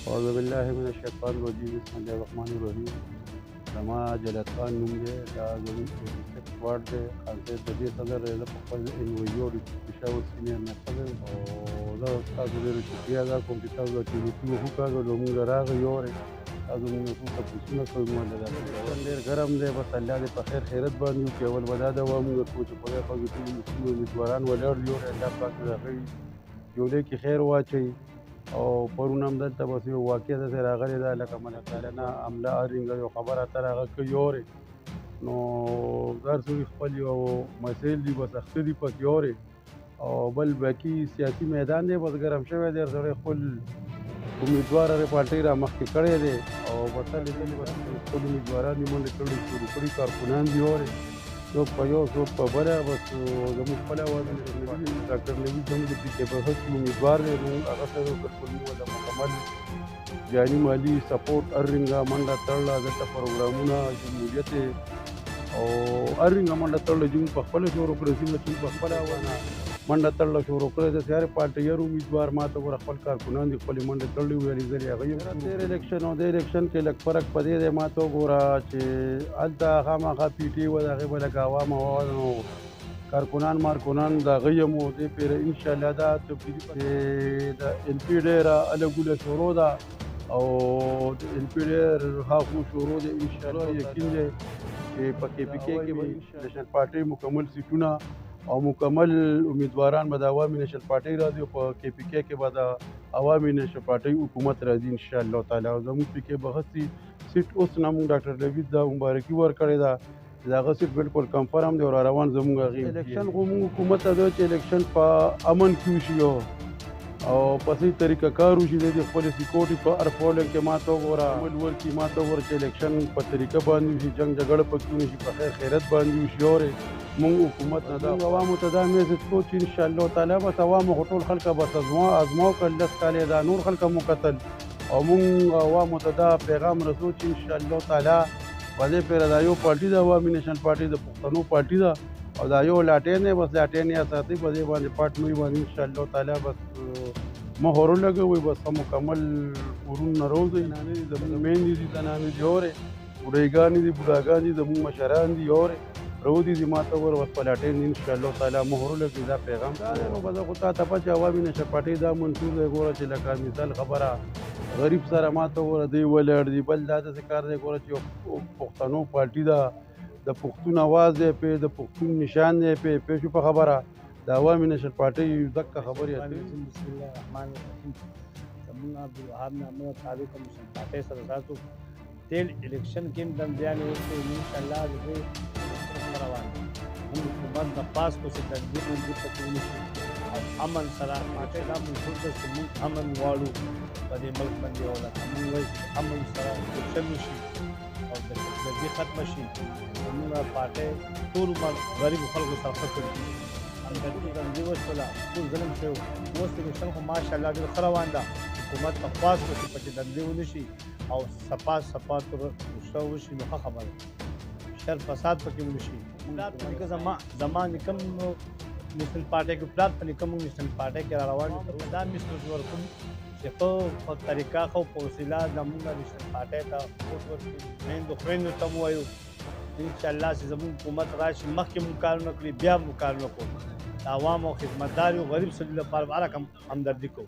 أعوذ بالله من الشیطان الرجیم بسم الله الرحمن الرحیم. زما جلال خان نوم دی، دا زموږ 86 وارډ دی. خانزید د دې صدر زه په خپل NYO پېښور سینیر نقل او زه تاسو ډېر شکریه ادا کوم چې تاسو د ټیلیفون وکړو نو موږ راغی یورې تاسو موږ څه پوښتنه کوو موږ دا ډېر ګرم دی. بس الله دې په خیر خیرت باندې وکړي. اول به دا دوا موږ ټول چې په دې خوا کې ټول مسلمان امیدواران ولاړ یورې الله پاک د هغوی جولې کې خیر واچوي. او پرون هم دلته بس یو واقع داسې راغلی ده لکه ملکالانه حمله ارینګه یو خبره ته هغه کوي اورې نو هر څوک خپل یو مسایل دي بس اخته دي پکې اورې او بل باقي سیاسي میدان دی بس ګرم شوی دی. هر سړی خپل امیدوار هرې پارټۍ را مخکې کړی دی او بس هلې ځلې بس خپل امیدواران یې منډې کړي شروع کړي کارکونان دي اورې څوک په یو څوک په بله بس زموږ خپل اواز ډاکټر نوید زموږ د پي کې بهس امیدوار دی. موږ هغه سره بالکل موږ د مکمل جاني مالي سپورټ ارینګه منډه تړله دلته پروګرامونه جمهوریت او ارینګه منډه تړله چې موږ په خپله شروع کړې سیمه چې موږ په خپله منډه تړله شروع کړې ده. هرې پارټۍ هر امیدوار ما ته ګوره خپل کارکونان دي خپلې منډې تړلې ویلې ځلې هغه یې تېر الیکشن او د الیکشن کې لږ فرق په دې دی ما ته وګوره چې هلته خامخا پي ټي وه د هغې به لږ عوام نو کارکنان مارکنان د هغه یم و دې پیره انشاءالله دا تبدیلي چې د LP ډېره الګوله شروع ده او د LP ډېر هاخوا شروع دی انشاءالله. یقین دی چې په KPK کې به نېشنل پارټۍ مکمل سیټونه او مکمل امیدواران به د عوامي نېشنل پارټۍ راځي او په KPK کې به د عوامي نېشنل پارټۍ حکومت راځي انشاءالله تعالی. او زموږ پکې به هسې سیټ اوس نه موږ ډاکټر نوید دا مبارکي ورکړې ده د هغه سیټ بالکل کنفرم دی او را روان زموږ هغې الیکشن خو موږ حکومت ته ده چې الیکشن په امن کې وشي او په صحیح طریقه کار وشي. د دې خپلې سیکورټي په هر پولنګ کې ما ته وګوره عمل ورکړي ما ته وګوره چې الیکشن په طریقه باندې وشي جنګ جګړه پکې ونه شي په خیر خیرت باندې وشي. اورې موږ حکومت نه ده عوامو ته دا میسج کوو چې انشاءالله تعالی بس عوامو خو ټول خلکه بس ازماو کړل 10 کال دا نور خلکه مو کتل او موږ عوامو ته دا پیغام رسو چې انشاءالله تعالی په دې پیره دا یو پارټي ده عوامي نېشنل پارټي د پښتنو پارټي ده او دا یو لاټین دی بس لاټین یې ساتي په دې باندې پاټ مې باندې انشاءالله تعالی بس مهر ولګوئ بس مکمل کورونه روزئ نانې دي زموږ میندې دي زنانې دي اورې بوډۍ دي بوډاګان دي زموږ مشران دي اورې رودي دي ما ته وګوره بس په لاټین دي انشاءالله تعالی مهر ولګوئ دا پیغام دا دی. نو به زه خو تا ته چې عوامي نېشنل پارټۍ دا منشور دی ګوره چې لکه مثال خبره غریب سره ما ته وګوره دی ولاړ دي بل دا داسې کار دی ګوره چې پښتنو پارټي ده د پښتون اواز دی پې د پښتون نشان دی پې شو په خبره د عوامي نېشنل پارټۍ دقه خبرې اترې. بسم الله الرحمن الرحیم. زموږ عبدالوهاب نامه تعلق نېشنل پارټۍ سره تاسو تېر الیکشن کې هم دندیانې وکړې انشاءالله د دې روان موږ حکومت د پاس کو چې تدبیر موجود پکې ونشي او امن سره پارټۍ دا منشور ده چې موږ امن غواړو په دې ملک باندې او موږ وایو چې امن سره الیکشن وشي او د دې ختمه شي. زموږ پارټۍ ټول عمر غریبو خلکو سره ښه کړي همدردي بندي وشوله ټول ظلم شوی اوس الیکشن خو ماشاءالله ډېر ښه روان ده. حکومت ته خواست وشي پکې دندې ونشي او صفا رشته وشي نو ښه خبره شر فساد پکې ونشي. پلار په نیکه زما نیکه نېشنل پارټۍ کې پلار په نیکه موږ نېشنل پارټۍ کې را روان یو دا میسج ورکوم چې ښه په طریقه ښه په وسیله زموږ نېشنل پارټۍ ته ووټ ورکړي. خویندو ته مو وایو انشاءالله چې زموږ حکومت راشي مخکې مو کارونه کړي بیا مو کارونه کوو د عوامو خدمتدار یو غریب سړي لپاره هر رقم همدردي کوو.